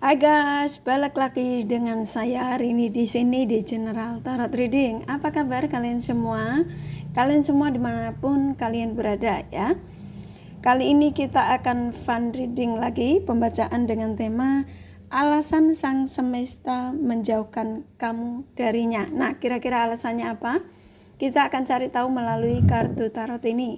Hai guys, balik lagi dengan saya hari ini di sini di General Tarot Reading. Apa kabar kalian semua? Kalian semua dimanapun kalian berada ya. Kali ini kita akan fun reading lagi, pembacaan dengan tema alasan sang semesta menjauhkan kamu darinya. Nah, kira-kira alasannya apa? Kita akan cari tahu melalui kartu tarot ini.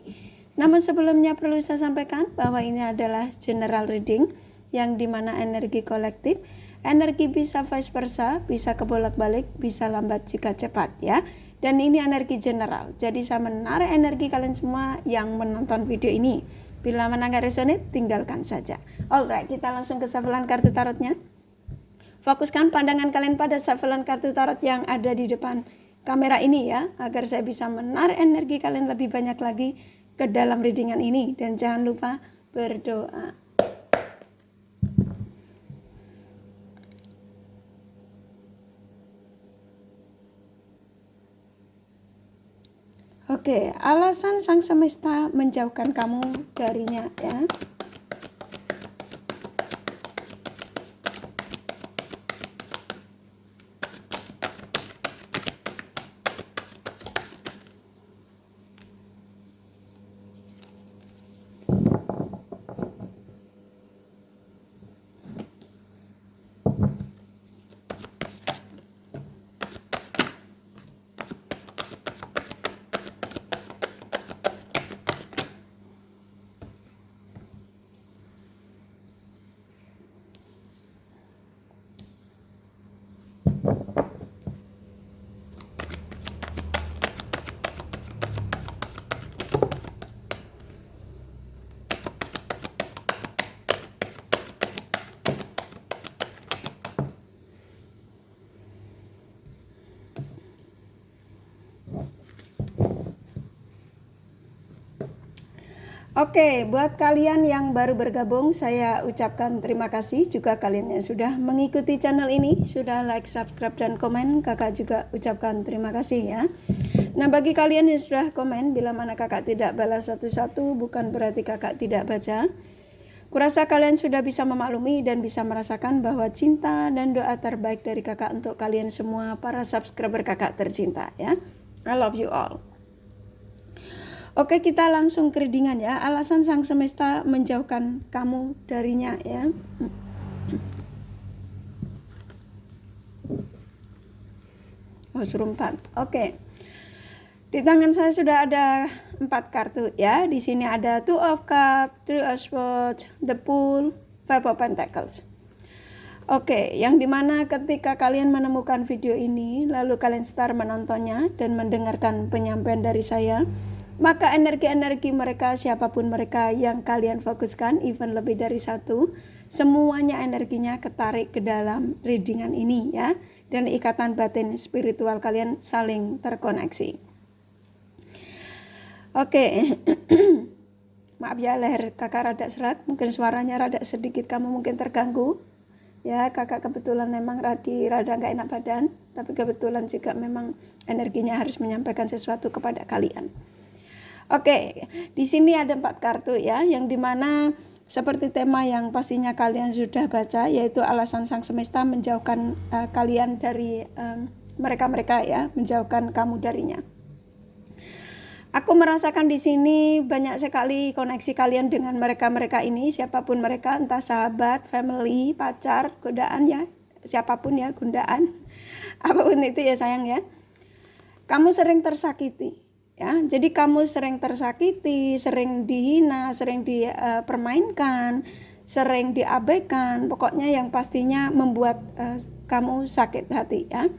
Namun sebelumnya perlu saya sampaikan bahwa ini adalah general reading yang dimana energi kolektif, energi bisa vice versa, bisa kebolak-balik, bisa lambat jika cepat ya. Dan ini energi general, jadi saya menarik energi kalian semua yang menonton video ini. Bila mana nggak resonate, tinggalkan saja. Alright, kita langsung ke shufflean kartu tarotnya. Fokuskan pandangan kalian pada shufflean kartu tarot yang ada di depan kamera ini ya, agar saya bisa menarik energi kalian lebih banyak lagi ke dalam readingan ini. Dan jangan lupa berdoa. Oke, alasan sang semesta menjauhkan kamu darinya ya. Oke, buat kalian yang baru bergabung, saya ucapkan terima kasih. Juga kalian yang sudah mengikuti channel ini, sudah like, subscribe, dan komen, kakak juga ucapkan terima kasih ya. Nah, bagi kalian yang sudah komen, bila mana kakak tidak balas satu-satu, bukan berarti kakak tidak baca. Kurasa kalian sudah bisa memaklumi dan bisa merasakan bahwa cinta dan doa terbaik dari kakak untuk kalian semua, para subscriber kakak tercinta ya. I love you all. Oke, kita langsung ke readingan ya. Alasan sang semesta menjauhkan kamu darinya ya. Oh, suruh 4. Oke. Di tangan saya sudah ada 4 kartu ya. Di sini ada Two of Cups, Three of Swords, The Fool, Five of Pentacles. Oke, yang dimana ketika kalian menemukan video ini, lalu kalian start menontonnya dan mendengarkan penyampaian dari saya, maka energi-energi mereka, siapapun mereka yang kalian fokuskan, even lebih dari satu, semuanya energinya ketarik ke dalam readingan ini ya. Dan ikatan batin spiritual kalian saling terkoneksi. Oke, maaf ya leher kakak rada serak, mungkin suaranya rada sedikit kamu mungkin terganggu. Ya, kakak kebetulan memang lagi rada nggak enak badan, tapi kebetulan juga memang energinya harus menyampaikan sesuatu kepada kalian. Oke, di sini ada 4 kartu ya, yang dimana seperti tema yang pastinya kalian sudah baca, yaitu alasan sang semesta menjauhkan kalian dari mereka-mereka ya, menjauhkan kamu darinya. Aku merasakan di sini banyak sekali koneksi kalian dengan mereka-mereka ini, siapapun mereka, entah sahabat, family, pacar, godaan ya, siapapun ya, gundaan, apapun itu ya sayang ya. Kamu sering tersakiti ya, jadi kamu sering tersakiti, sering dihina, sering dipermainkan, sering diabaikan, pokoknya yang pastinya membuat kamu sakit hati ya.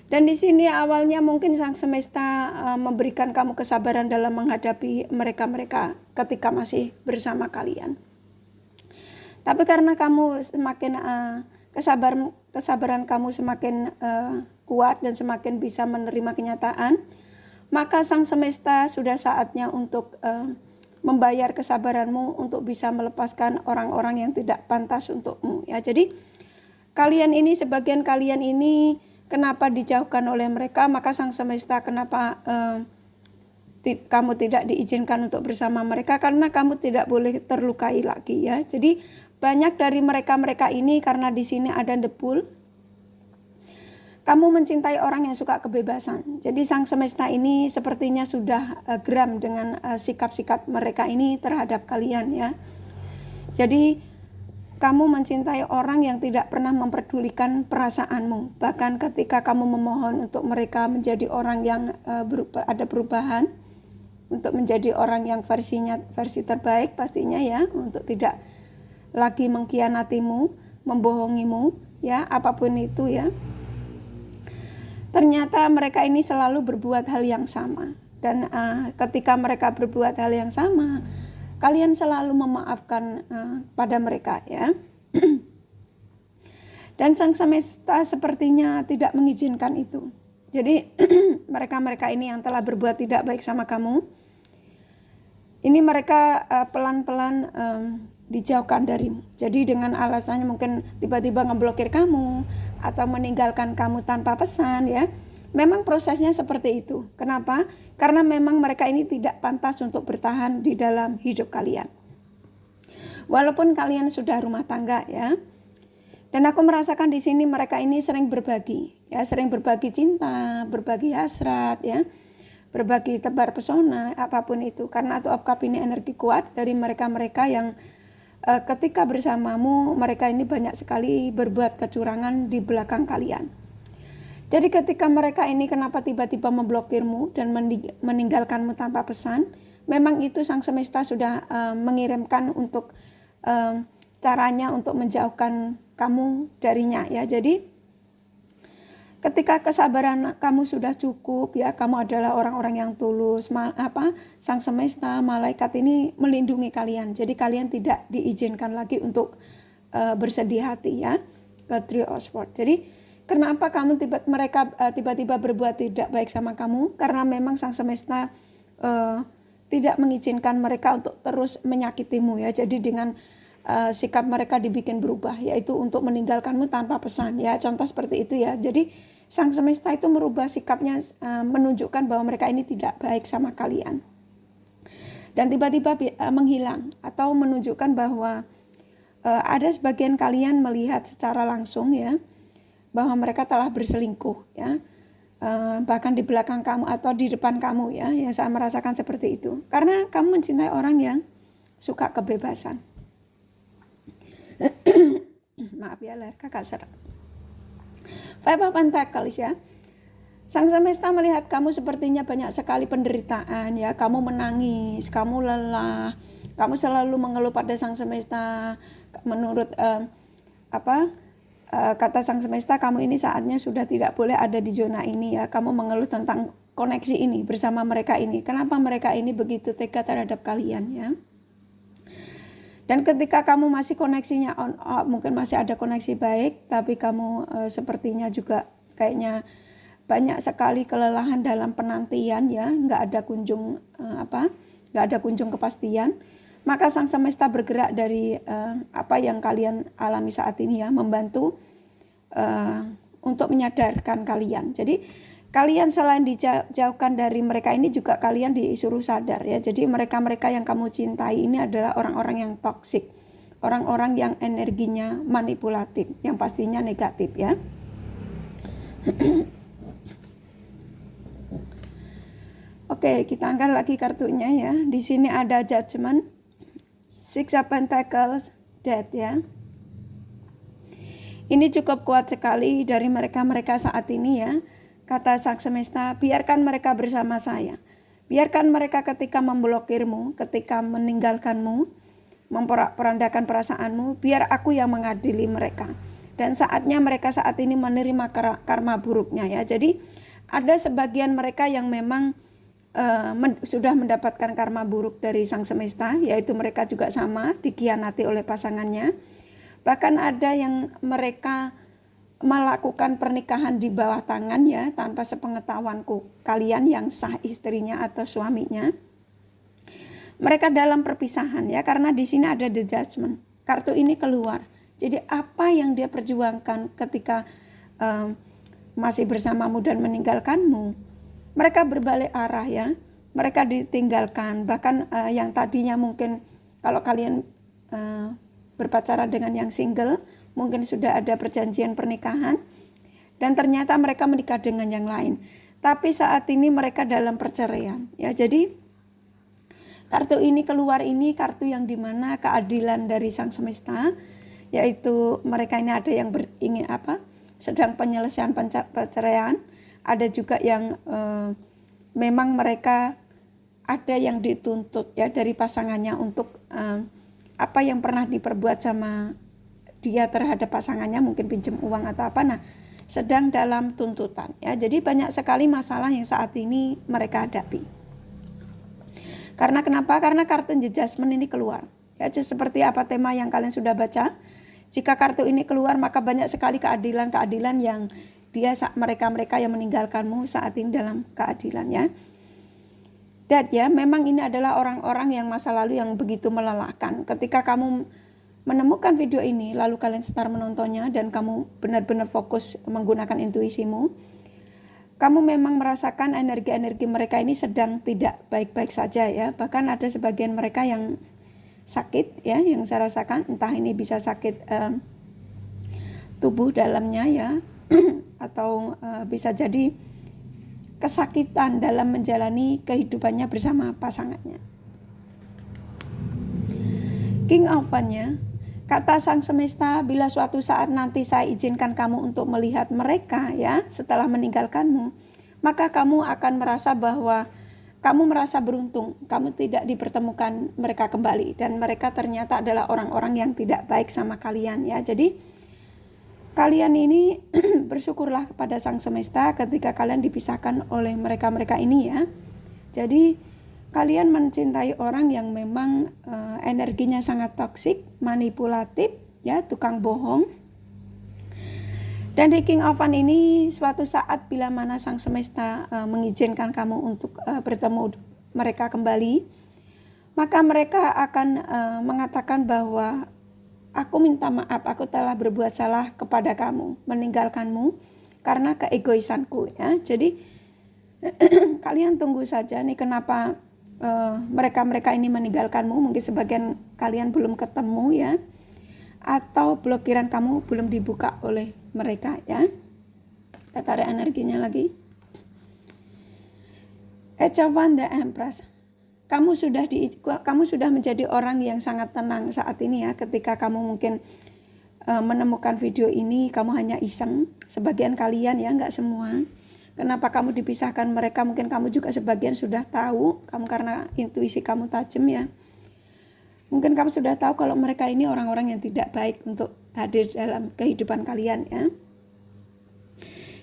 Dan di sini awalnya mungkin sang semesta memberikan kamu kesabaran dalam menghadapi mereka-mereka ketika masih bersama kalian. Tapi karena kamu semakin kesabaran kamu semakin kuat dan semakin bisa menerima kenyataan, maka sang semesta sudah saatnya untuk membayar kesabaranmu untuk bisa melepaskan orang-orang yang tidak pantas untukmu ya. Jadi kalian ini, sebagian kalian ini kenapa dijauhkan oleh mereka, maka sang semesta kenapa kamu tidak diizinkan untuk bersama mereka, karena kamu tidak boleh terlukai lagi ya. Jadi banyak dari mereka ini karena di sini ada debul. Kamu mencintai orang yang suka kebebasan. Jadi sang semesta ini sepertinya sudah geram dengan sikap-sikap mereka ini terhadap kalian ya. Jadi kamu mencintai orang yang tidak pernah memperdulikan perasaanmu. Bahkan ketika kamu memohon untuk mereka menjadi orang yang ada perubahan, untuk menjadi orang yang versi terbaik pastinya ya, untuk tidak lagi mengkhianatimu, membohongimu ya, apapun itu ya. Ternyata mereka ini selalu berbuat hal yang sama. Dan ketika mereka berbuat hal yang sama, kalian selalu memaafkan pada mereka ya. Dan sang semesta sepertinya tidak mengizinkan itu. Jadi mereka-mereka ini yang telah berbuat tidak baik sama kamu, ini mereka pelan-pelan dijauhkan darimu. Jadi dengan alasannya mungkin tiba-tiba ngeblokir kamu atau meninggalkan kamu tanpa pesan ya. Memang prosesnya seperti itu. Kenapa? Karena memang mereka ini tidak pantas untuk bertahan di dalam hidup kalian. Walaupun kalian sudah rumah tangga ya. Dan aku merasakan di sini mereka ini sering berbagi ya, sering berbagi cinta, berbagi hasrat ya. Berbagi tebar pesona, apapun itu. Karena Two of Cups ini energi kuat dari mereka-mereka yang ketika bersamamu, mereka ini banyak sekali berbuat kecurangan di belakang kalian. Jadi ketika mereka ini kenapa tiba-tiba memblokirmu dan meninggalkanmu tanpa pesan, memang itu sang semesta sudah mengirimkan untuk caranya untuk menjauhkan kamu darinya ya. Jadi ketika kesabaran kamu sudah cukup ya, kamu adalah orang-orang yang tulus, sang semesta, malaikat ini melindungi kalian. Jadi kalian tidak diizinkan lagi untuk bersedih hati ya, ke Three of Swords. Jadi kenapa mereka tiba-tiba berbuat tidak baik sama kamu? Karena memang sang semesta tidak mengizinkan mereka untuk terus menyakitimu ya. Jadi dengan sikap mereka dibikin berubah, yaitu untuk meninggalkanmu tanpa pesan ya. Contoh seperti itu ya. Jadi sang semesta itu merubah sikapnya, menunjukkan bahwa mereka ini tidak baik sama kalian. Dan tiba-tiba menghilang atau menunjukkan bahwa ada sebagian kalian melihat secara langsung ya, bahwa mereka telah berselingkuh ya. Bahkan di belakang kamu atau di depan kamu ya, yang saya merasakan seperti itu. Karena kamu mencintai orang yang suka kebebasan. Maaf ya, kakak serak. Five of Pentacles ya. Sang semesta melihat kamu sepertinya banyak sekali penderitaan ya. Kamu menangis, kamu lelah, kamu selalu mengeluh pada sang semesta. Menurut kata sang semesta, kamu ini saatnya sudah tidak boleh ada di zona ini ya. Kamu mengeluh tentang koneksi ini bersama mereka ini. Kenapa mereka ini begitu tega terhadap kalian ya. Dan ketika kamu masih koneksinya on off, mungkin masih ada koneksi baik, tapi kamu sepertinya juga kayaknya banyak sekali kelelahan dalam penantian ya, nggak ada kunjung kepastian. Maka sang semesta bergerak dari apa yang kalian alami saat ini ya, membantu untuk menyadarkan kalian. Jadi kalian selain dijauhkan dari mereka ini juga kalian disuruh sadar ya. Jadi mereka-mereka yang kamu cintai ini adalah orang-orang yang toksik, orang-orang yang energinya manipulatif, yang pastinya negatif ya. Oke, kita angkat lagi kartunya ya. Di sini ada Judgment, Six of Pentacles, Death ya. Ini cukup kuat sekali dari mereka-mereka saat ini ya. Kata sang semesta, biarkan mereka bersama saya. Biarkan mereka ketika memblokirmu, ketika meninggalkanmu, memporak-porandakan perasaanmu, biar aku yang mengadili mereka. Dan saatnya mereka saat ini menerima karma buruknya ya. Jadi ada sebagian mereka yang memang sudah mendapatkan karma buruk dari sang semesta, yaitu mereka juga sama dikhianati oleh pasangannya. Bahkan ada yang mereka melakukan pernikahan di bawah tangan ya, tanpa sepengetahuanku kalian yang sah istrinya atau suaminya. Mereka dalam perpisahan ya, karena di sini ada The Judgment. Kartu ini keluar. Jadi apa yang dia perjuangkan ketika masih bersamamu dan meninggalkanmu, mereka berbalik arah ya. Mereka ditinggalkan. Bahkan yang tadinya mungkin kalau kalian berpacaran dengan yang single, mungkin sudah ada perjanjian pernikahan, dan ternyata mereka menikah dengan yang lain. Tapi saat ini mereka dalam perceraian. Ya, jadi kartu ini keluar, ini kartu yang dimana keadilan dari Sang Semesta, yaitu mereka ini ada yang sedang penyelesaian perceraian, ada juga yang memang mereka ada yang dituntut ya dari pasangannya untuk apa yang pernah diperbuat sama dia terhadap pasangannya, mungkin pinjam uang atau apa, nah sedang dalam tuntutan ya. Jadi banyak sekali masalah yang saat ini mereka hadapi. Karena kenapa? Karena kartu The Judgment ini keluar ya, seperti apa tema yang kalian sudah baca. Jika kartu ini keluar, maka banyak sekali keadilan yang mereka yang meninggalkanmu saat ini dalam keadilan ya. Dan ya, memang ini adalah orang-orang yang masa lalu yang begitu melelahkan. Ketika kamu menemukan video ini, lalu kalian start menontonnya dan kamu benar-benar fokus menggunakan intuisimu, kamu memang merasakan energi-energi mereka ini sedang tidak baik-baik saja ya. Bahkan ada sebagian mereka yang sakit ya, yang saya rasakan, entah ini bisa sakit tubuh dalamnya ya, atau bisa jadi kesakitan dalam menjalani kehidupannya bersama pasangannya. King of Wands-nya, kata Sang Semesta, bila suatu saat nanti saya izinkan kamu untuk melihat mereka ya setelah meninggalkanmu, maka kamu akan merasa bahwa kamu merasa beruntung, kamu tidak dipertemukan mereka kembali, dan mereka ternyata adalah orang-orang yang tidak baik sama kalian ya. Jadi kalian ini bersyukurlah kepada Sang Semesta ketika kalian dipisahkan oleh mereka-mereka ini ya. Jadi kalian mencintai orang yang memang energinya sangat toksik, manipulatif ya, tukang bohong. Dan di King of Wands ini suatu saat bila mana Sang Semesta mengizinkan kamu untuk bertemu mereka kembali, maka mereka akan mengatakan bahwa aku minta maaf, aku telah berbuat salah kepada kamu, meninggalkanmu karena keegoisanku ya. Jadi kalian tunggu saja nih kenapa mereka ini meninggalkanmu. Mungkin sebagian kalian belum ketemu ya, atau blokiran kamu belum dibuka oleh mereka ya. Kita tarik energinya lagi. Age of Wands, the Empress. Kamu sudah menjadi orang yang sangat tenang saat ini ya. Ketika kamu mungkin menemukan video ini, kamu hanya iseng. Sebagian kalian ya, nggak semua. Kenapa kamu dipisahkan mereka? Mungkin kamu juga sebagian sudah tahu. Kamu karena intuisi kamu tajam ya. Mungkin kamu sudah tahu kalau mereka ini orang-orang yang tidak baik untuk hadir dalam kehidupan kalian ya.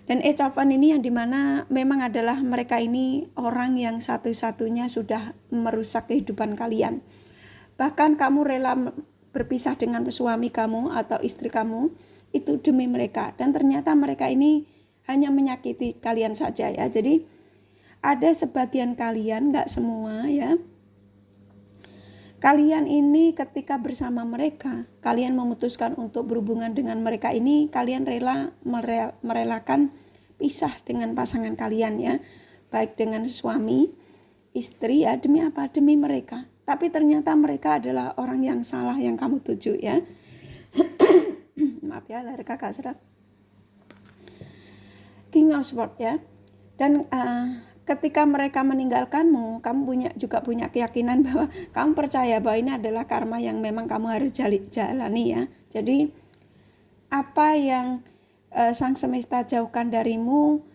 Dan Age of Wands ini yang dimana memang adalah mereka ini orang yang satu-satunya sudah merusak kehidupan kalian. Bahkan kamu rela berpisah dengan suami kamu atau istri kamu itu demi mereka. Dan ternyata mereka ini hanya menyakiti kalian saja ya. Jadi ada sebagian kalian, gak semua ya. Kalian ini ketika bersama mereka, kalian memutuskan untuk berhubungan dengan mereka ini, kalian rela merelakan pisah dengan pasangan kalian ya. Baik dengan suami, istri ya, demi apa? Demi mereka. Tapi ternyata mereka adalah orang yang salah yang kamu tuju ya. Maaf ya, lahir kakak serak. King of Swords ya. Dan ketika mereka meninggalkanmu, kamu juga punya keyakinan bahwa kamu percaya bahwa ini adalah karma yang memang kamu harus jalani ya. Jadi apa yang Sang Semesta jauhkan darimu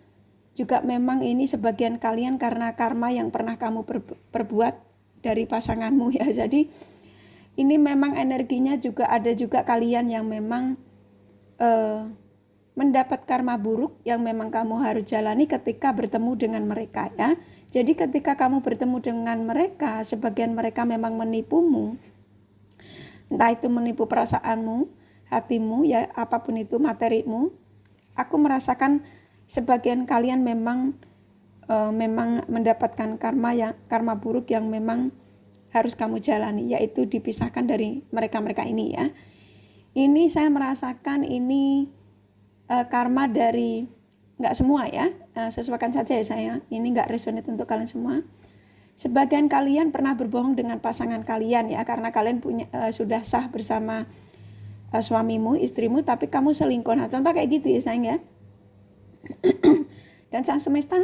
juga memang ini sebagian kalian karena karma yang pernah kamu perbuat dari pasanganmu ya. Jadi ini memang energinya juga ada juga kalian yang memang mendapat karma buruk yang memang kamu harus jalani ketika bertemu dengan mereka ya. Jadi ketika kamu bertemu dengan mereka, sebagian mereka memang menipumu. Entah itu menipu perasaanmu, hatimu ya, apapun itu, materimu. Aku merasakan sebagian kalian memang mendapatkan karma buruk yang memang harus kamu jalani, yaitu dipisahkan dari mereka-mereka ini ya. Ini saya merasakan ini karma dari, nggak semua ya, sesuaikan saja ya saya, ini nggak resonate untuk kalian semua. Sebagian kalian pernah berbohong dengan pasangan kalian ya, karena kalian sudah sah bersama suamimu, istrimu, tapi kamu selingkuh. Nah, contoh kayak gitu ya sayang ya. Dan sang semesta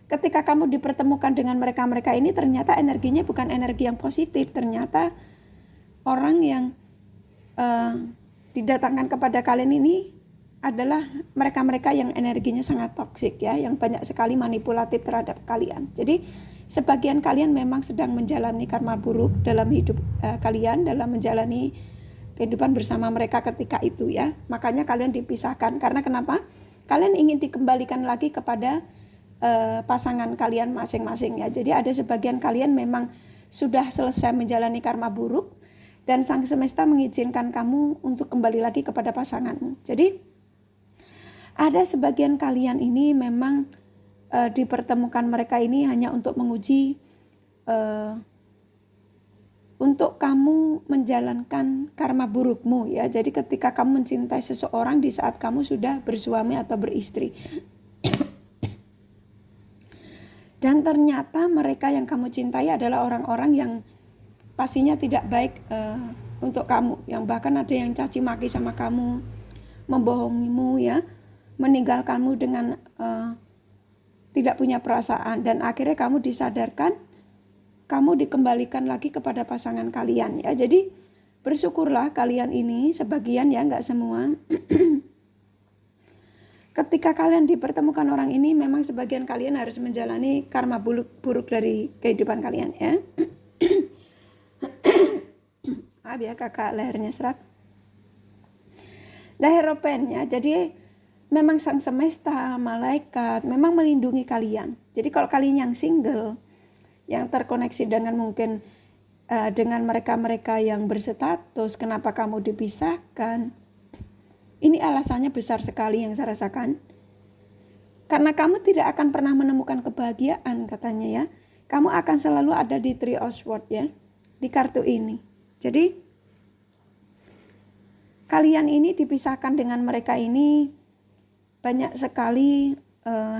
ketika kamu dipertemukan dengan mereka-mereka ini, ternyata energinya bukan energi yang positif. Ternyata orang yang didatangkan kepada kalian ini adalah mereka-mereka yang energinya sangat toksik ya, yang banyak sekali manipulatif terhadap kalian. Jadi sebagian kalian memang sedang menjalani karma buruk dalam hidup kalian, dalam menjalani kehidupan bersama mereka ketika itu ya. Makanya kalian dipisahkan. Karena kenapa? Kalian ingin dikembalikan lagi kepada pasangan kalian masing-masing ya. Jadi ada sebagian kalian memang sudah selesai menjalani karma buruk dan sang semesta mengizinkan kamu untuk kembali lagi kepada pasanganmu. Jadi ada sebagian kalian ini memang dipertemukan mereka ini hanya untuk menguji untuk kamu menjalankan karma burukmu ya. Jadi ketika kamu mencintai seseorang di saat kamu sudah bersuami atau beristri. Dan ternyata mereka yang kamu cintai adalah orang-orang yang pastinya tidak baik untuk kamu. Yang bahkan ada yang caci maki sama kamu, membohongimu ya, meninggalkanmu dengan tidak punya perasaan. Dan akhirnya kamu disadarkan, kamu dikembalikan lagi kepada pasangan kalian ya. Jadi bersyukurlah kalian ini, sebagian ya, enggak semua. Ketika kalian dipertemukan orang ini, memang sebagian kalian harus menjalani karma buruk dari kehidupan kalian ya. Maaf ya kakak, lehernya serak. Daheropen ya, jadi memang sang semesta, malaikat memang melindungi kalian. Jadi kalau kalian yang single, yang terkoneksi dengan mungkin dengan mereka-mereka yang berstatus, kenapa kamu dipisahkan? Ini alasannya besar sekali yang saya rasakan. Karena kamu tidak akan pernah menemukan kebahagiaan katanya ya. Kamu akan selalu ada di Three of Swords ya, di kartu ini. Jadi kalian ini dipisahkan dengan mereka ini banyak sekali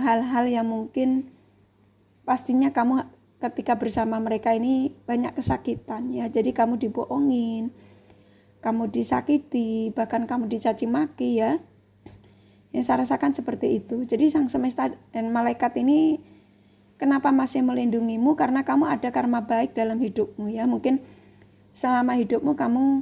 hal-hal yang mungkin pastinya kamu ketika bersama mereka ini banyak kesakitan ya. Jadi kamu dibohongin, kamu disakiti, bahkan kamu dicaci maki ya. Yang saya rasakan seperti itu. Jadi sang semesta dan malaikat ini kenapa masih melindungimu? Karena kamu ada karma baik dalam hidupmu ya. Mungkin selama hidupmu kamu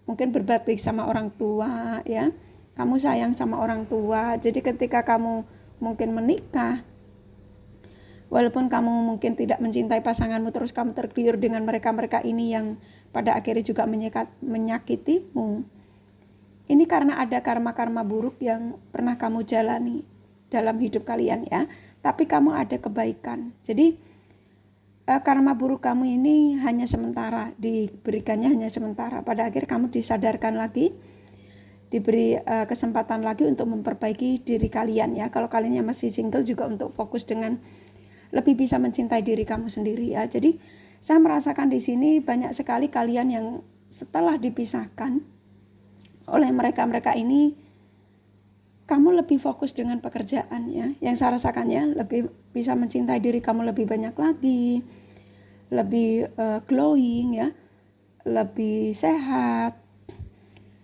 mungkin berbakti sama orang tua ya. Kamu sayang sama orang tua. Jadi ketika kamu mungkin menikah, walaupun kamu mungkin tidak mencintai pasanganmu, terus kamu tergiur dengan mereka-mereka ini yang pada akhirnya juga menyakitimu. Ini karena ada karma-karma buruk yang pernah kamu jalani dalam hidup kalian ya. Tapi kamu ada kebaikan. Jadi karma buruk kamu ini hanya sementara, diberikannya hanya sementara. Pada akhir kamu disadarkan lagi, diberi kesempatan lagi untuk memperbaiki diri kalian ya. Kalau kalian yang masih single juga untuk fokus dengan lebih bisa mencintai diri kamu sendiri ya. Jadi saya merasakan di sini banyak sekali kalian yang setelah dipisahkan oleh mereka-mereka ini, kamu lebih fokus dengan pekerjaan ya. Yang saya rasakan ya, lebih bisa mencintai diri kamu lebih banyak lagi, lebih glowing ya, lebih sehat,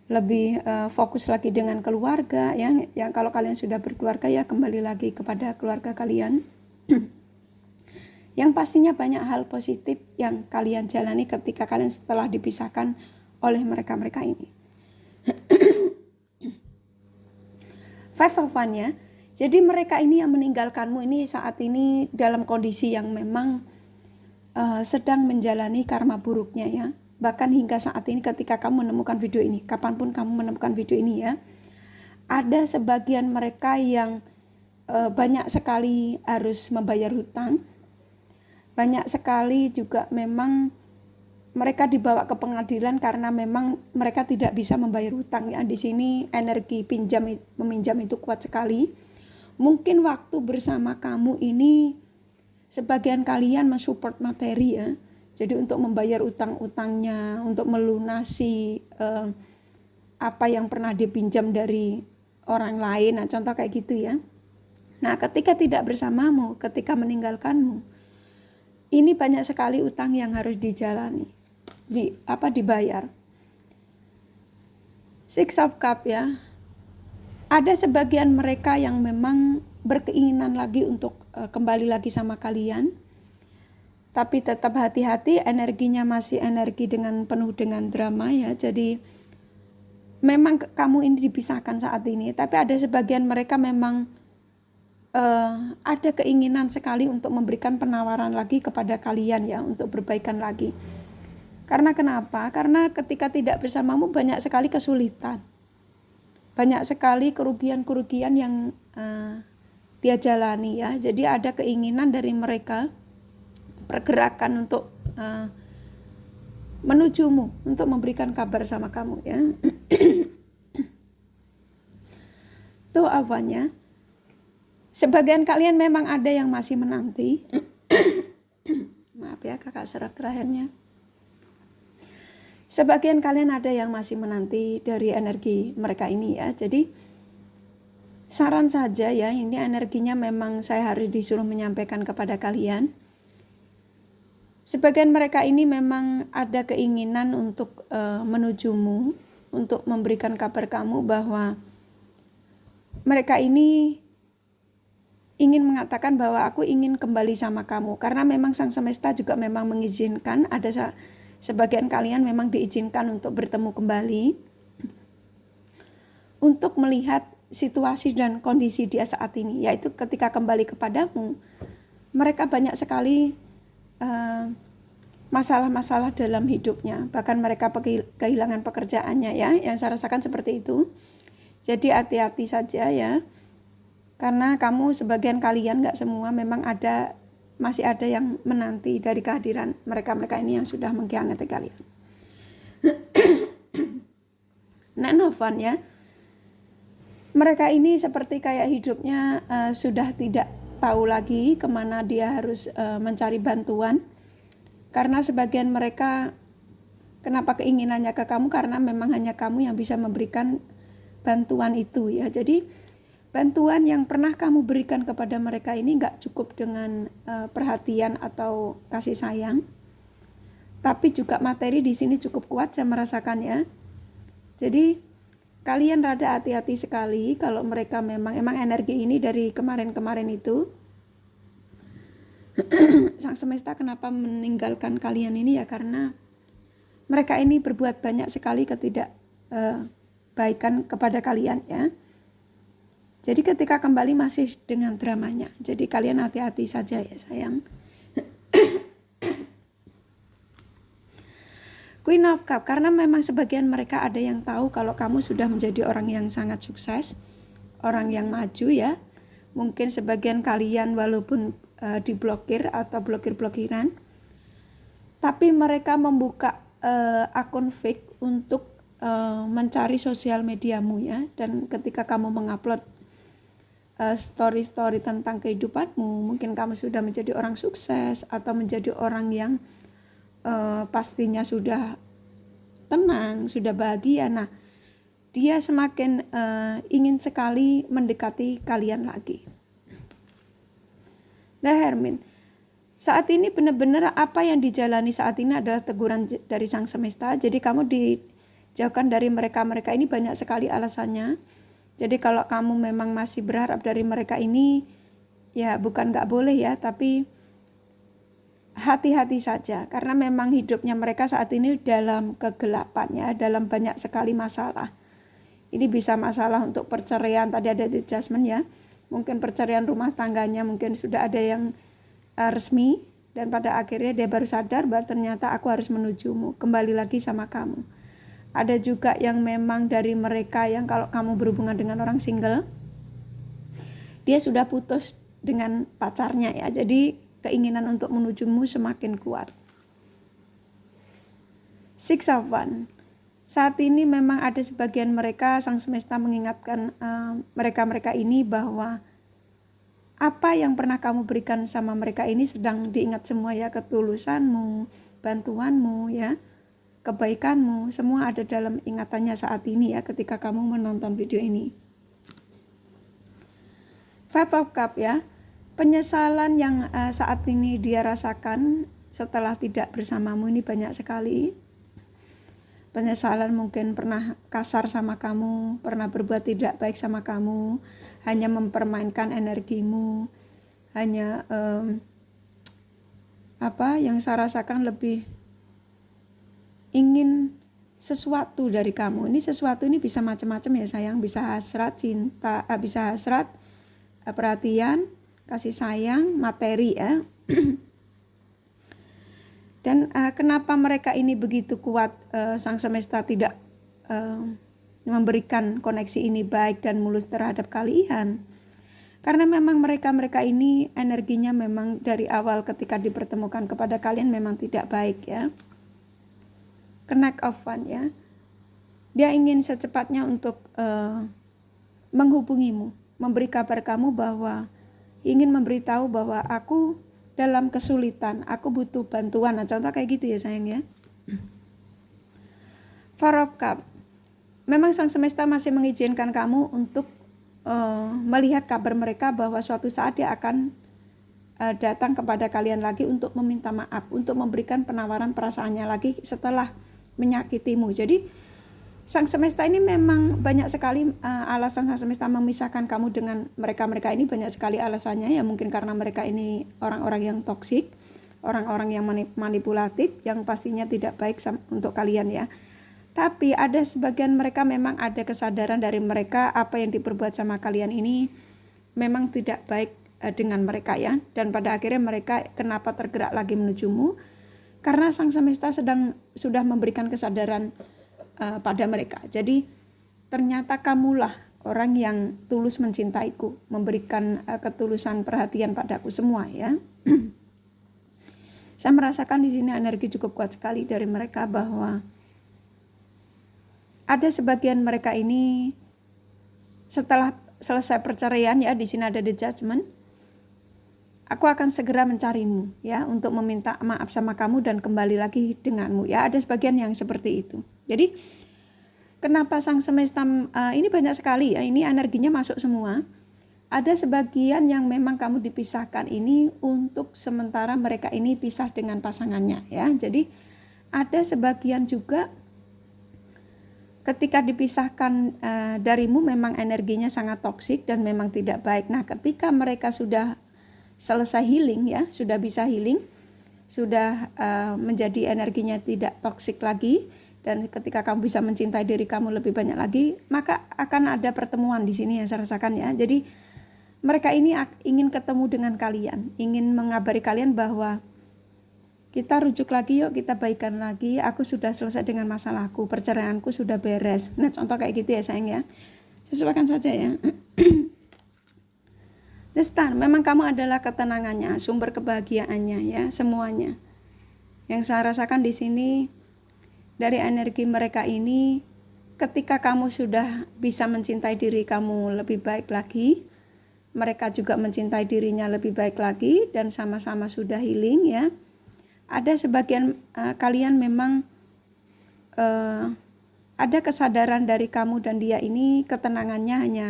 lebih fokus lagi dengan keluarga ya. Yang kalau kalian sudah berkeluarga ya, kembali lagi kepada keluarga kalian. Yang pastinya banyak hal positif yang kalian jalani ketika kalian setelah dipisahkan oleh mereka-mereka ini. Five of Wands ya. Jadi mereka ini yang meninggalkanmu ini saat ini dalam kondisi yang memang sedang menjalani karma buruknya ya. Bahkan hingga saat ini ketika kamu menemukan video ini, kapanpun kamu menemukan video ini ya, ada sebagian mereka yang banyak sekali harus membayar hutang. Banyak sekali juga memang mereka dibawa ke pengadilan karena memang mereka tidak bisa membayar hutang ya. Di sini energi meminjam itu kuat sekali. Mungkin waktu bersama kamu ini sebagian kalian mensupport materi ya. Jadi untuk membayar utang-utangnya, untuk melunasi apa yang pernah dipinjam dari orang lain. Nah, contoh kayak gitu ya. Nah, ketika tidak bersamamu, ketika meninggalkanmu, ini banyak sekali utang yang harus dijalani, dibayar. Six of Cup ya. Ada sebagian mereka yang memang berkeinginan lagi untuk kembali lagi sama kalian. Tapi tetap hati-hati, energinya masih energi dengan penuh dengan drama ya. Jadi memang kamu ini dipisahkan saat ini. Tapi ada sebagian mereka memang ada keinginan sekali untuk memberikan penawaran lagi kepada kalian ya, untuk berbaikan lagi. Karena kenapa? Karena ketika tidak bersamamu banyak sekali kesulitan. Banyak sekali kerugian-kerugian yang dia jalani ya. Jadi ada keinginan dari mereka, pergerakan untuk menujumu, untuk memberikan kabar sama kamu ya. Itu awalnya. Sebagian kalian memang ada yang masih menanti. Maaf ya, kakak serak terakhirnya. Sebagian kalian ada yang masih menanti dari energi mereka ini ya. Jadi saran saja ya, ini energinya memang saya harus disuruh menyampaikan kepada kalian. Sebagian mereka ini memang ada keinginan untuk menujumu, untuk memberikan kabar kamu bahwa mereka ini ingin mengatakan bahwa aku ingin kembali sama kamu. Karena memang Sang Semesta juga memang mengizinkan, ada sebagian kalian memang diizinkan untuk bertemu kembali, untuk melihat situasi dan kondisi dia saat ini. Yaitu ketika kembali kepadamu, mereka banyak sekali masalah-masalah dalam hidupnya. Bahkan mereka kehilangan pekerjaannya ya, yang saya rasakan seperti itu. Jadi hati-hati saja ya. Karena kamu sebagian kalian, gak semua, memang masih ada yang menanti dari kehadiran mereka-mereka ini yang sudah mengkhianati kalian. Nanovan ya. Mereka ini seperti kayak hidupnya sudah tidak tahu lagi kemana dia harus mencari bantuan. Karena sebagian mereka, kenapa keinginannya ke kamu? Karena memang hanya kamu yang bisa memberikan bantuan itu ya. Jadi bantuan yang pernah kamu berikan kepada mereka ini gak cukup dengan perhatian atau kasih sayang, tapi juga materi di sini cukup kuat, saya merasakan ya. Jadi kalian rada hati-hati sekali kalau mereka emang energi ini dari kemarin-kemarin itu. Sang Semesta kenapa meninggalkan kalian ini ya, karena mereka ini berbuat banyak sekali ketidakbaikan kepada kalian ya. Jadi ketika kembali masih dengan dramanya. Jadi kalian hati-hati saja ya sayang. Queen of Cup, karena memang sebagian mereka ada yang tahu kalau kamu sudah menjadi orang yang sangat sukses, orang yang maju ya. Mungkin sebagian kalian walaupun diblokir atau blokir-blokiran, tapi mereka membuka akun fake untuk mencari sosial mediamu ya. Dan ketika kamu mengupload story-story tentang kehidupanmu, mungkin kamu sudah menjadi orang sukses atau menjadi orang yang pastinya sudah tenang, sudah bahagia. Nah, dia semakin ingin sekali mendekati kalian lagi. The Hermit, saat ini benar-benar apa yang dijalani saat ini adalah teguran dari Sang Semesta. Jadi kamu dijauhkan dari mereka-mereka ini banyak sekali alasannya. Jadi kalau kamu memang masih berharap dari mereka ini, ya bukan gak boleh ya, tapi hati-hati saja. Karena memang hidupnya mereka saat ini dalam kegelapan ya, dalam banyak sekali masalah. Ini bisa masalah untuk perceraian, tadi ada adjustment ya. Mungkin perceraian rumah tangganya, mungkin sudah ada yang resmi. Dan pada akhirnya dia baru sadar bahwa ternyata aku harus menujumu, kembali lagi sama kamu. Ada juga yang memang dari mereka yang kalau kamu berhubungan dengan orang single, dia sudah putus dengan pacarnya ya. Jadi keinginan untuk menujumu semakin kuat. Six of Wands. Saat ini memang ada sebagian mereka, Sang Semesta mengingatkan mereka-mereka ini bahwa apa yang pernah kamu berikan sama mereka ini sedang diingat semua ya. Ketulusanmu, bantuanmu ya, kebaikanmu, semua ada dalam ingatannya saat ini ya, ketika kamu menonton video ini. Five of Cup ya. Penyesalan yang saat ini dia rasakan setelah tidak bersamamu ini banyak sekali. Penyesalan mungkin pernah kasar sama kamu, pernah berbuat tidak baik sama kamu, hanya mempermainkan energimu, hanya yang saya rasakan lebih ingin sesuatu dari kamu. Ini sesuatu ini bisa macam-macam ya sayang, bisa hasrat cinta, bisa hasrat perhatian, kasih sayang, materi ya. Dan kenapa mereka ini begitu kuat, Sang Semesta tidak memberikan koneksi ini baik dan mulus terhadap kalian? Karena memang mereka ini energinya memang dari awal ketika dipertemukan kepada kalian memang tidak baik ya. Connect of one ya. Dia ingin secepatnya untuk menghubungimu, memberi kabar kamu bahwa ingin memberitahu bahwa aku dalam kesulitan, aku butuh bantuan. Nah, contoh kayak gitu ya sayang ya. Four of Cups. Memang Sang Semesta masih mengizinkan kamu untuk melihat kabar mereka bahwa suatu saat dia akan datang kepada kalian lagi untuk meminta maaf, untuk memberikan penawaran perasaannya lagi setelah menyakitimu. Jadi Sang Semesta ini memang banyak sekali alasan Sang Semesta memisahkan kamu dengan mereka ini, banyak sekali alasannya ya. Mungkin karena mereka ini orang-orang yang toksik, orang-orang yang manipulatif, yang pastinya tidak baik untuk kalian ya. Tapi ada sebagian mereka memang ada kesadaran dari mereka apa yang diperbuat sama kalian ini memang tidak baik dengan mereka ya. Dan pada akhirnya mereka kenapa tergerak lagi menujumu? Karena Sang Semesta sudah memberikan kesadaran pada mereka. Jadi ternyata kamulah orang yang tulus mencintaiku, memberikan ketulusan perhatian padaku semua ya. Saya merasakan di sini energi cukup kuat sekali dari mereka bahwa ada sebagian mereka ini setelah selesai perceraian ya, di sini ada the judgment. Aku akan segera mencarimu ya untuk meminta maaf sama kamu dan kembali lagi denganmu ya. Ada sebagian yang seperti itu. Jadi kenapa Sang Semesta ini banyak sekali ya, ini energinya masuk semua. Ada sebagian yang memang kamu dipisahkan ini untuk sementara mereka ini pisah dengan pasangannya ya. Jadi ada sebagian juga ketika dipisahkan darimu memang energinya sangat toksik dan memang tidak baik. Nah, ketika mereka sudah selesai healing ya, sudah bisa healing, sudah menjadi energinya tidak toksik lagi, dan ketika kamu bisa mencintai diri kamu lebih banyak lagi, maka akan ada pertemuan di sini yang saya rasakan ya. Jadi mereka ini ingin ketemu dengan kalian, ingin mengabari kalian bahwa kita rujuk lagi yuk, kita baikan lagi, aku sudah selesai dengan masalahku, perceraianku sudah beres. Nah, contoh kayak gitu ya sayang ya. Sesuaikan saja ya. The Star, memang kamu adalah ketenangannya, sumber kebahagiaannya ya, semuanya. Yang saya rasakan di sini dari energi mereka ini, ketika kamu sudah bisa mencintai diri kamu lebih baik lagi, mereka juga mencintai dirinya lebih baik lagi dan sama-sama sudah healing ya. Ada sebagian kalian memang ada kesadaran dari kamu dan dia ini ketenangannya hanya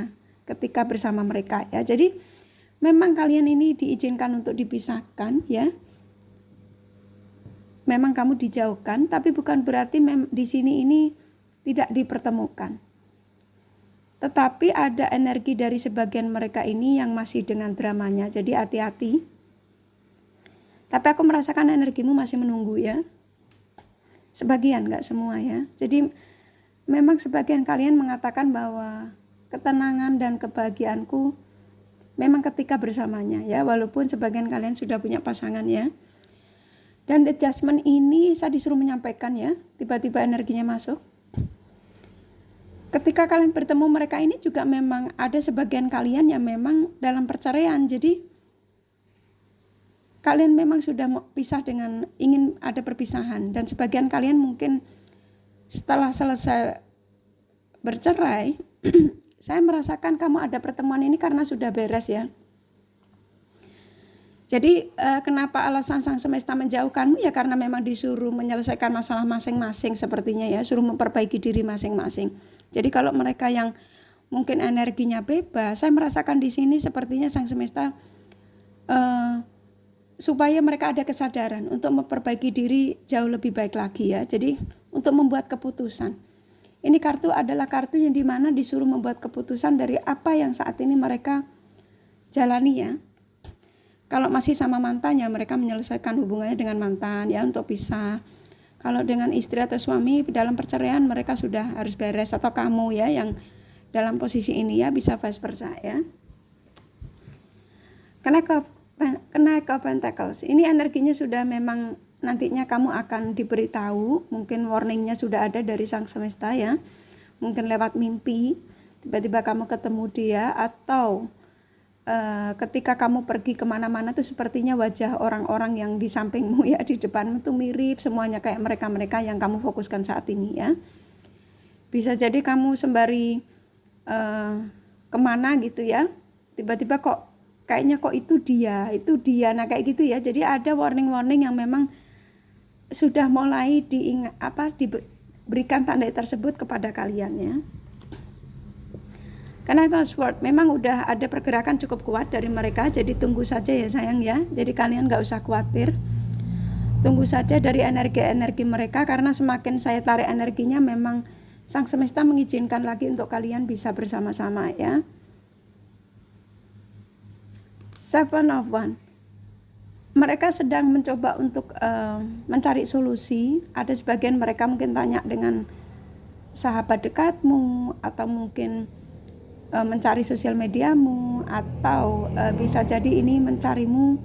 ketika bersama mereka ya. Jadi memang kalian ini diizinkan untuk dipisahkan ya. Memang kamu dijauhkan, tapi bukan berarti di sini ini tidak dipertemukan. Tetapi ada energi dari sebagian mereka ini yang masih dengan dramanya. Jadi hati-hati. Tapi aku merasakan energimu masih menunggu ya. Sebagian, enggak semua ya. Jadi memang sebagian kalian mengatakan bahwa ketenangan dan kebahagiaanku memang ketika bersamanya ya. Walaupun sebagian kalian sudah punya pasangan ya. Dan the judgment ini saya disuruh menyampaikan ya, tiba-tiba energinya masuk. Ketika kalian bertemu mereka ini juga memang ada sebagian kalian yang memang dalam perceraian. Jadi kalian memang sudah pisah dengan ingin ada perpisahan. Dan sebagian kalian mungkin setelah selesai bercerai, saya merasakan kamu ada pertemuan ini karena sudah beres ya. Jadi kenapa alasan Sang Semesta menjauhkanmu ya karena memang disuruh menyelesaikan masalah masing-masing sepertinya ya, suruh memperbaiki diri masing-masing. Jadi kalau mereka yang mungkin energinya bebas, saya merasakan di sini sepertinya Sang Semesta uh, supaya mereka ada kesadaran untuk memperbaiki diri jauh lebih baik lagi ya. Jadi untuk membuat keputusan. Ini kartu adalah kartu yang dimana disuruh membuat keputusan dari apa yang saat ini mereka jalani ya. Kalau masih sama mantannya, mereka menyelesaikan hubungannya dengan mantan ya untuk pisah. Kalau dengan istri atau suami dalam perceraian, mereka sudah harus beres, atau kamu ya yang dalam posisi ini ya, bisa vice versa ya. Knight of Pentacles ini energinya sudah memang nantinya kamu akan diberitahu, mungkin warningnya sudah ada dari sang semesta ya, mungkin lewat mimpi tiba-tiba kamu ketemu dia, atau ketika kamu pergi kemana-mana tuh sepertinya wajah orang-orang yang di sampingmu ya, di depanmu tuh mirip semuanya kayak mereka-mereka yang kamu fokuskan saat ini ya. Bisa jadi kamu sembari kemana gitu ya, tiba-tiba kok kayaknya kok itu dia, nah kayak gitu ya. Jadi ada warning-warning yang memang sudah mulai diberikan tanda tersebut kepada kalian ya. Karena Sword memang udah ada pergerakan cukup kuat dari mereka, jadi tunggu saja ya sayang ya. Jadi kalian gak usah khawatir, tunggu saja dari energi-energi mereka, karena semakin saya tarik energinya memang sang semesta mengizinkan lagi untuk kalian bisa bersama-sama ya. Seven of Wands, mereka sedang mencoba untuk mencari solusi. Ada sebagian mereka mungkin tanya dengan sahabat dekatmu, atau mungkin mencari sosial mediamu, atau bisa jadi ini mencarimu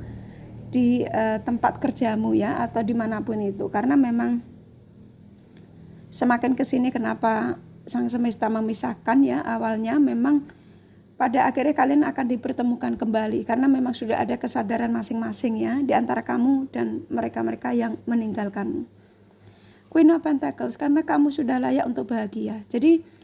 di tempat kerjamu ya, atau dimanapun itu. Karena memang semakin kesini kenapa sang semesta memisahkan ya, awalnya memang pada akhirnya kalian akan dipertemukan kembali, karena memang sudah ada kesadaran masing-masing ya di antara kamu dan mereka-mereka yang meninggalkanmu. Queen of Pentacles, karena kamu sudah layak untuk bahagia. Jadi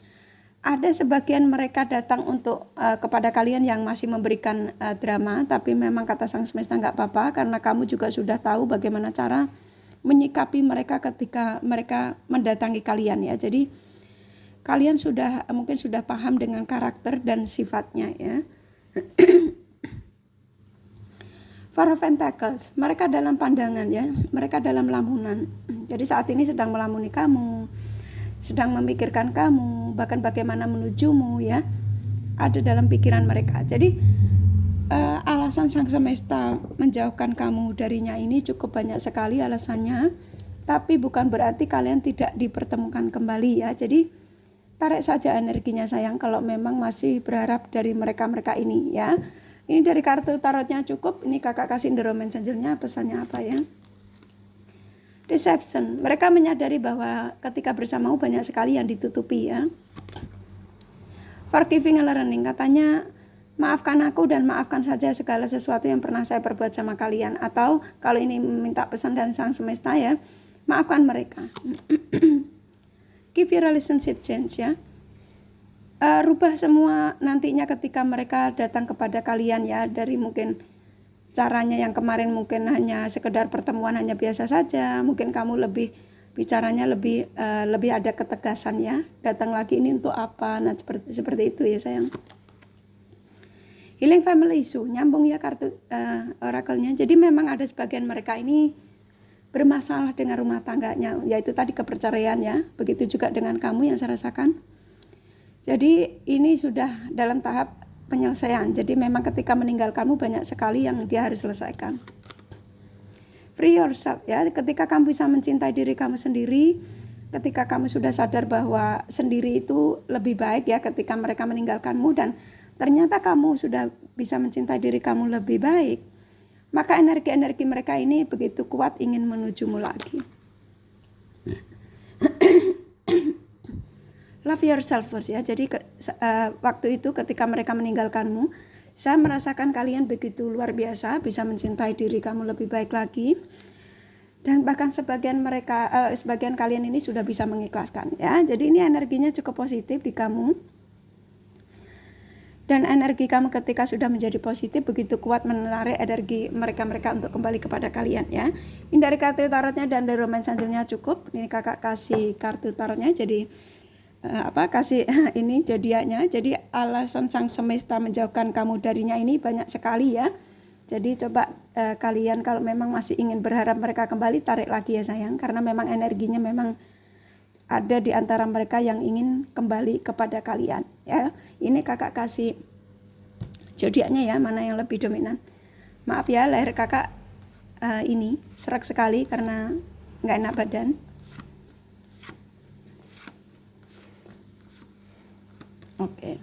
ada sebagian mereka datang untuk kepada kalian yang masih memberikan drama, tapi memang kata sang semesta nggak apa-apa, karena kamu juga sudah tahu bagaimana cara menyikapi mereka ketika mereka mendatangi kalian ya. Jadi kalian mungkin sudah paham dengan karakter dan sifatnya ya. Four of Pentacles, mereka dalam pandangan ya, mereka dalam lamunan. Jadi saat ini sedang melamuni kamu, sedang memikirkan kamu, bahkan bagaimana menujumu ya, ada dalam pikiran mereka. Jadi alasan sang semesta menjauhkan kamu darinya ini cukup banyak sekali alasannya, tapi bukan berarti kalian tidak dipertemukan kembali ya. Jadi tarik saja energinya sayang kalau memang masih berharap dari mereka-mereka ini ya. Ini dari kartu tarotnya cukup. Ini kakak kasih The Romance Angel-nya, pesannya apa ya. Deception, mereka menyadari bahwa ketika bersamamu banyak sekali yang ditutupi ya. Forgiving and learning, katanya maafkan aku dan maafkan saja segala sesuatu yang pernah saya perbuat sama kalian. Atau kalau ini minta pesan dari sang semesta ya, maafkan mereka. Give your relationship change ya. Rubah semua nantinya ketika mereka datang kepada kalian ya, dari mungkin caranya yang kemarin mungkin hanya sekedar pertemuan hanya biasa saja, mungkin kamu lebih bicaranya lebih ada ketegasan ya, datang lagi ini untuk apa, nah seperti itu ya sayang. Healing family issue, nyambung ya kartu orakelnya. Jadi memang ada sebagian mereka ini bermasalah dengan rumah tangganya, yaitu tadi keperceraian ya, begitu juga dengan kamu yang saya rasakan. Jadi ini sudah dalam tahap penyelesaian. Jadi memang ketika meninggalkanmu banyak sekali yang dia harus selesaikan. Free yourself ya, ketika kamu bisa mencintai diri kamu sendiri, ketika kamu sudah sadar bahwa sendiri itu lebih baik ya ketika mereka meninggalkanmu, dan ternyata kamu sudah bisa mencintai diri kamu lebih baik, maka energi-energi mereka ini begitu kuat ingin menujumu lagi. Love yourself first ya. Jadi waktu itu ketika mereka meninggalkanmu, saya merasakan kalian begitu luar biasa bisa mencintai diri kamu lebih baik lagi, dan bahkan sebagian kalian ini sudah bisa mengikhlaskan ya. Jadi ini energinya cukup positif di kamu, dan energi kamu ketika sudah menjadi positif begitu kuat menarik energi mereka untuk kembali kepada kalian ya. Ini dari kartu tarotnya dan dari Romance Angel-nya cukup. Ini kakak kasih kartu tarotnya, jadi kasih ini zodiaknya. Jadi alasan sang semesta menjauhkan kamu darinya ini banyak sekali ya. Jadi coba kalian kalau memang masih ingin berharap mereka kembali, tarik lagi ya sayang, karena memang energinya memang ada di antara mereka yang ingin kembali kepada kalian ya. Ini kakak kasih zodiaknya ya, mana yang lebih dominan. Maaf ya, leher kakak ini serak sekali karena nggak enak badan. Oke.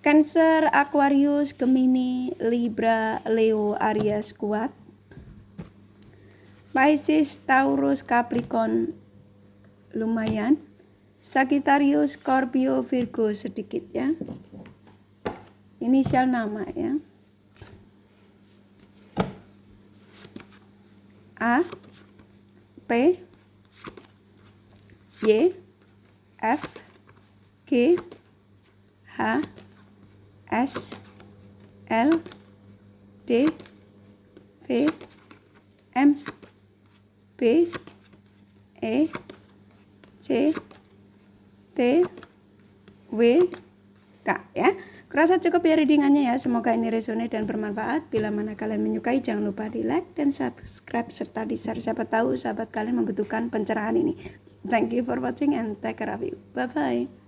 Cancer, Aquarius, Gemini, Libra, Leo, Aries kuat. Pisces, Taurus, Capricorn lumayan. Sagittarius, Scorpio, Virgo sedikit ya. Inisial nama ya. A, P, Y, F, G, H, S, L, D, V, M, P, E, C, T, W, K ya. Kurasa cukup ya readingannya ya. Semoga ini resonate dan bermanfaat. Bila mana kalian menyukai, jangan lupa di like dan subscribe serta di share. Siapa tahu sahabat kalian membutuhkan pencerahan ini. Thank you for watching and take care of you. Bye bye.